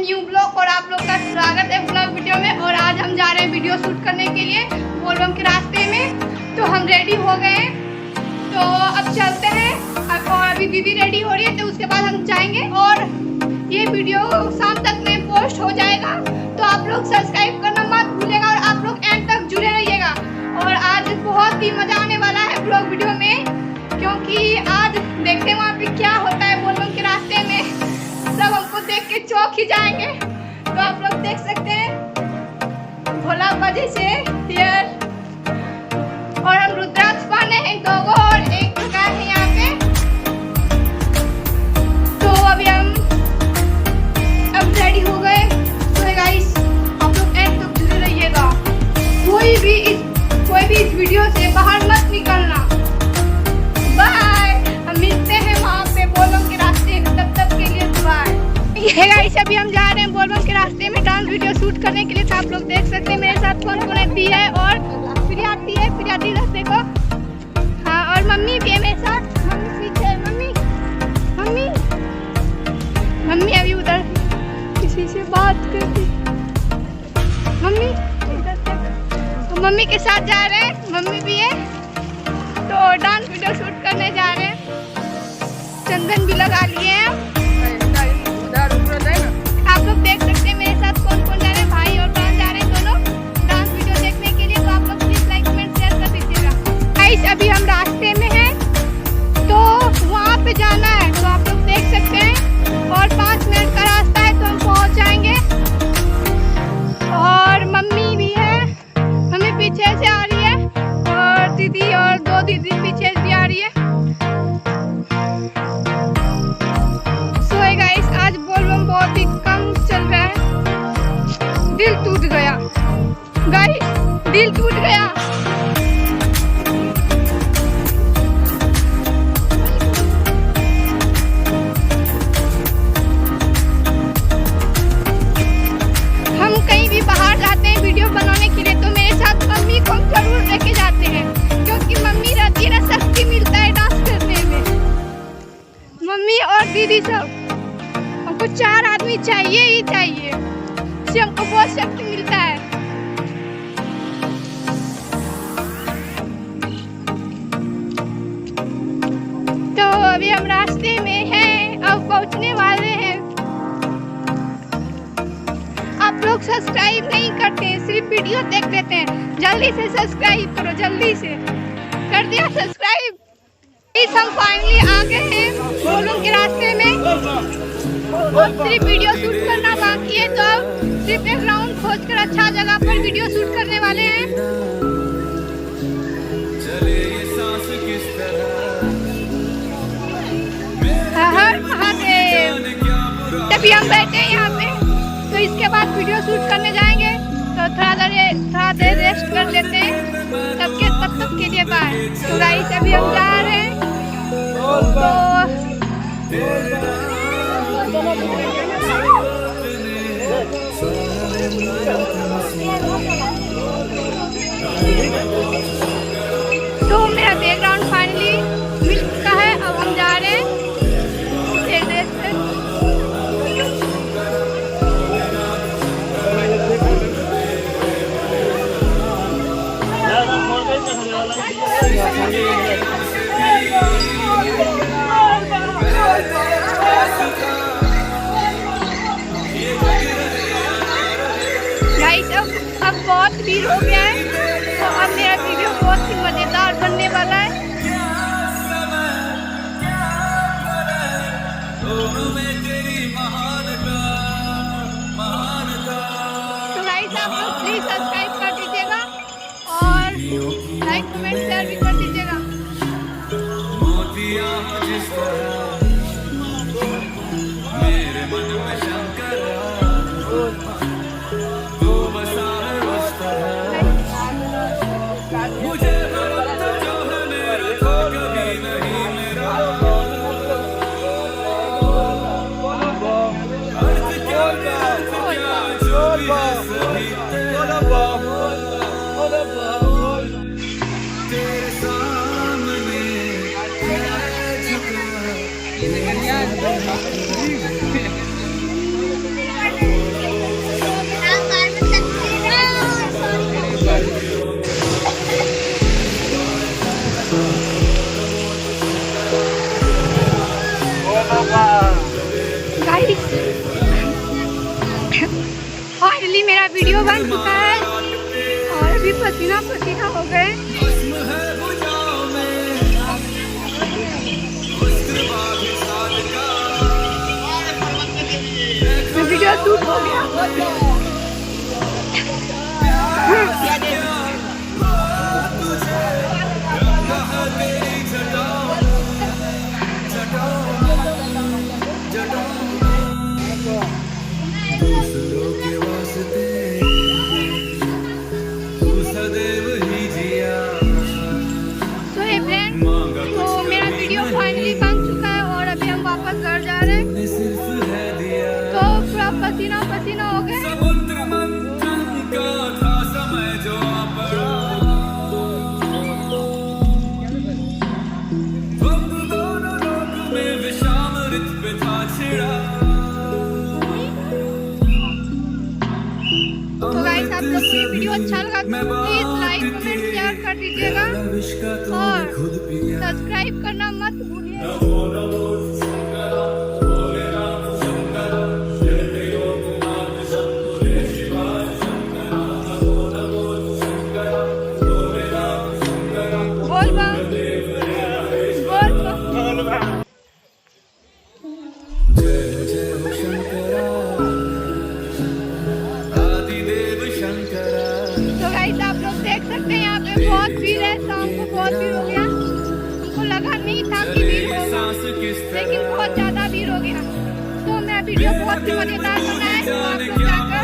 New blog और आप लोग का स्वागत है ब्लॉग वीडियो में। और आज हम जा रहे हैं वीडियो शूट करने के लिए बोलबम के रास्ते में। तो हम रेडी हो गए, तो अब चलते हैं। और अभी दीदी रेडी हो रही है, तो उसके बाद हम जाएंगे और ये वीडियो शाम तक में पोस्ट हो जाएगा। तो आप लोग सब्सक्राइब करना मत भूलिएगा और आप लोग एंड तक जुड़े रहिएगा। और आज बहुत ही मजा आने वाला है ब्लॉग वीडियो में, क्योंकि आज देखते हैं वहाँ पे क्या होता है बोलबम के रास्ते में। सब हमको देख के चौंक ही जाएंगे। तो आप लोग देख सकते हैं भोला बाजी से हियर, और हम रुद्राक्ष पहने हैं 2 और 1 प्रकार है यहाँ पे। तो अभी हम अब रेडी हो गए। तो गाइस आप लोग एंड तक जुड़े रहिएगा। कोई भी इस वीडियो से बाहर मत निकलना। बाय, हम मिलते हैं वहाँ पे बोलबम के रास्ते में, तब तक के लिए बाय। ये गाइस अभी हम जा रहे हैं बोलबम के रास्ते में डांस वीडियो शूट करने के लिए। तो आप लोग देख सकते हैं मेरे साथ कौन कौन है और प्रियाती रास्ते को। हाँ, और मम्मी भी है मेरे साथ। मम्मी पीछे, मम्मी अभी उधर किसी से बात करती। मम्मी तो मम्मी के साथ जा रहे हैं, मम्मी भी है। तो डांस वीडियो शूट करने जा रहे हैं। चंदन भी लगा लिए हैं। आप लोग देख सकते हैं मेरे साथ कौन कौन जा रहे हैं, भाई और बहन जा रहे हैं दोनों डांस वीडियो देखने के लिए। तो आप लोग प्लीज लाइक कमेंट शेयर कर दीजिएगा। गाइस अभी हम रास्ते में हैं, तो वहाँ पे जाना है। तो आप लोग देख सकते हैं और 5 मिनट का रास्ता है, तो हम पहुँच जाएंगे। और मम्मी भी है, मम्मी पीछे से आ रही है, और दीदी और 2 दीदी पीछे भी आ रही है। आज बोलबम बहुत ही कम चल रहा है। दिल टूट गया गाइस, दिल टूट गया। हम कहीं भी बाहर जाते हैं वीडियो बनाने के लिए, तो मेरे साथ मम्मी को जरूर लेके जाते हैं, क्योंकि मम्मी रहती है ना, शक्ति मिलता है डांस करने में। मम्मी और दीदी सब, हमको 4 आदमी चाहिए ही चाहिए, इससे हमको बहुत शक्ति मिलता है। तो अभी हम रास्ते में हैं, अब पहुंचने वाले हैं। आप लोग सब्सक्राइब नहीं करते, सिर्फ वीडियो देख लेते हैं। जल्दी से सब्सक्राइब करो, जल्दी से कर दिया सब्सक्राइब। हम फाइनली आ गए हैं बोलबम के रास्ते में। अब सिर्फ वीडियो शूट करना बाकी है, तो अब सिर्फ एक राउंड खोजकर अच्छा जगह पर वीडियो शूट करने वाले हैं। हर महादेव। तभी हम बैठे हैं यहाँ पे, तो इसके बाद वीडियो शूट करने जाएंगे। तो थोड़ा देर रेस्ट कर लेते हैं, तब तक के लिए बाय। तो गाइस अभी हम जा रहे हैं। तो मेरा बैकग्राउंड फाइनली मिल चुका है। अब हम जा रहे हैं गाइस। अब बहुत भीड़ हो गया है, तो अब मेरा वीडियो बहुत ही मजेदार बनने वाला है। तो गाइस आप लोग प्लीज सब्सक्राइब कर दीजिएगा और लाइक कमेंट शेयर भी कर दीजिएगा। मेरे मन में शंकर मुझे जो है मेरा तो कभी नहीं मेरा। अर्थ क्या जो भी है सही तेरे सामने झुका फाइनली मेरा वीडियो बन चुका है और अभी पसीना पसीना हो गए। वीडियो शूट हो गया। पसीना पसीना हो गए। समुद्र मंथन का था समय जो दोनों लोक में विषामृत पे था छिड़ा। तो गाइस आप लोग को ये वीडियो अच्छा लगा तो प्लीज लाइक कमेंट शेयर कर दीजिएगा और सब्सक्राइब करना मत भूलिए। यहाँ पे बहुत भीड़ है, शाम को बहुत भीड़ हो गया। हमको लगा नहीं था कि भीड़ होगा, लेकिन बहुत ज्यादा भीड़ हो गया। तो मैं वीडियो बहुत ही मजेदार बनाया, तो आप लोग जाकर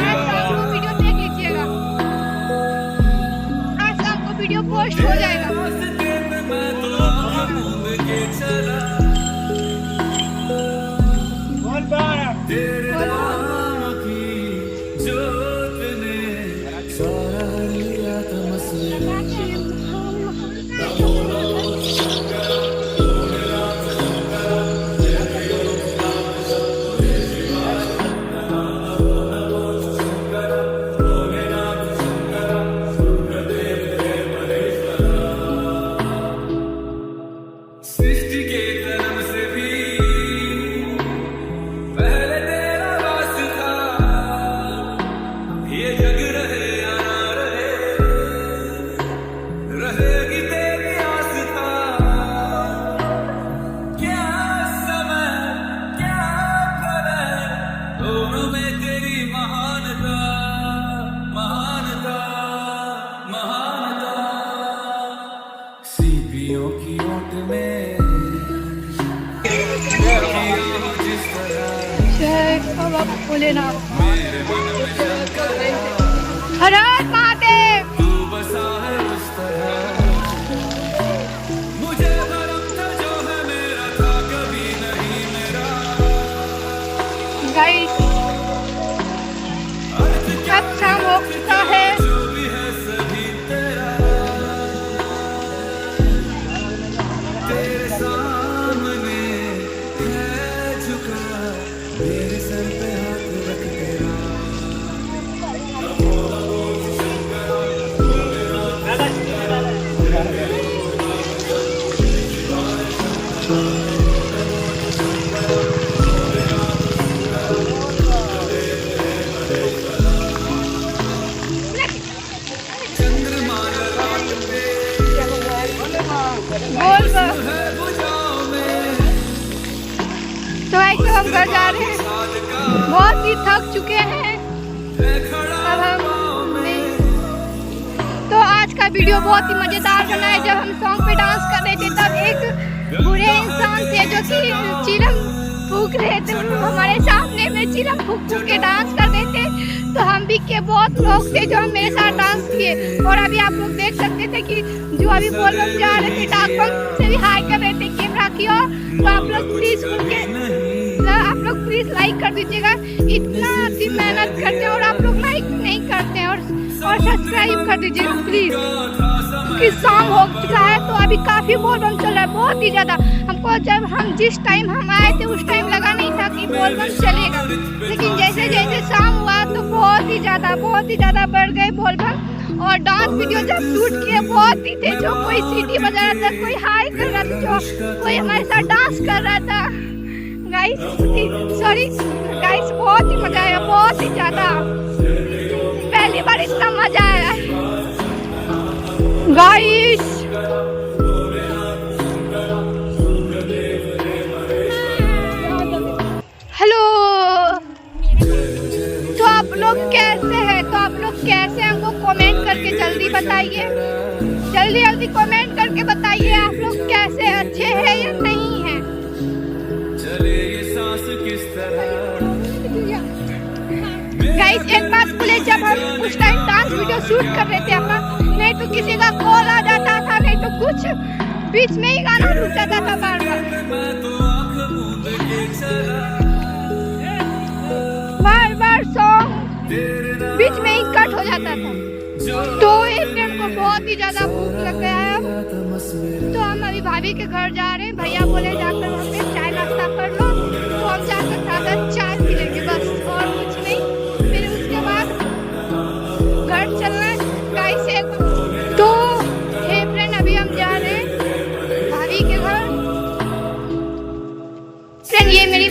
आज शाम को वीडियो देख लीजिएगा। आज शाम को वीडियो पोस्ट हो जाएगा। भोलेनाथ हर हर महादेव। मुझे भरम था जो है मेरा था कभी नहीं मेरा। गाइस अब शाम हो चुका है। जो भी है सभी तेरा, तेरे सामने है झुका, मेरे सर पे हाथ रख तेरा। तो ऐसे हम घर जा रहे हैं, बहुत ही थक चुके हैं। अब हम तो आज का वीडियो बहुत ही मजेदार बना है। जब हम सॉन्ग पे डांस कर रहे थे तब एक बुरे इंसान थे जो कि चिलम फूक रहे थे, हमारे सामने में चिलम फूक फूक के डांस कर रहे थे। तो हम भी के बहुत लोग थे जो हम मेरे साथ डांस किए। और अभी आप लोग देख सकते थे कि जो अभी बोलबम जा रहे थे डाक बम से भी हाई कर रहे थे कैमरा की ओर। तो आप लोग प्लीज लाइक कर दीजिएगा। इतना अच्छी मेहनत करते हैं और आप लोग लाइक नहीं करते हैं और सब्सक्राइब कर दीजिएगा प्लीज। क्योंकि शाम हो चुका है तो अभी काफी बोलबम चल रहा है, बहुत ही ज्यादा। हमको जब हम जिस टाइम हम आए थे उस टाइम लगा नहीं था कि बोलबम चलेगा, लेकिन जैसे जैसे शाम हुआ तो बहुत ही ज्यादा बढ़ गए बोलबम। और डांस वीडियो जब शूट किए बहुत ही थे, जो कोई सीटी बजा रहा था, कोई हाई कर रहा था, जो कोई हमारे साथ डांस कर रहा था। गाइस बहुत ही मजा आया, बहुत ही ज्यादा। गाइस हेलो, तो आप लोग कैसे हैं? तो आप लोग कैसे हैं हमको कमेंट करके जल्दी बताइए, जल्दी जल्दी कमेंट करके बताइए आप लोग कैसे हैं, अच्छे हैं या नहीं हैं। चले ये सांस किस तरह गाइस एक बात बोले, जब हम कुछ टाइम डांस वीडियो शूट कर रहे थे अपन, नहीं तो किसी का कॉल आ जाता था, नहीं तो कुछ बीच में ही गाना रुक जाता था बार बार, मैं तो आंख मूंद के चला बार बार सॉन्ग बीच में ही कट हो जाता था। तो एक दिन को बहुत ही ज्यादा भूख लग गया है, तो हम अभी भाभी के घर जा रहे हैं। भैया बोले जाकर वहाँ पे चाय नाश्ता कर लो, तो हम जाकर खाकर चाय पी लेंगे बस, और कुछ नहीं। फिर उसके बाद घर चलना है गाइस एक। तो हे फ्रेंड, अभी हम जा रहे हैं भाभी के घर। फ्रेंड ये मेरी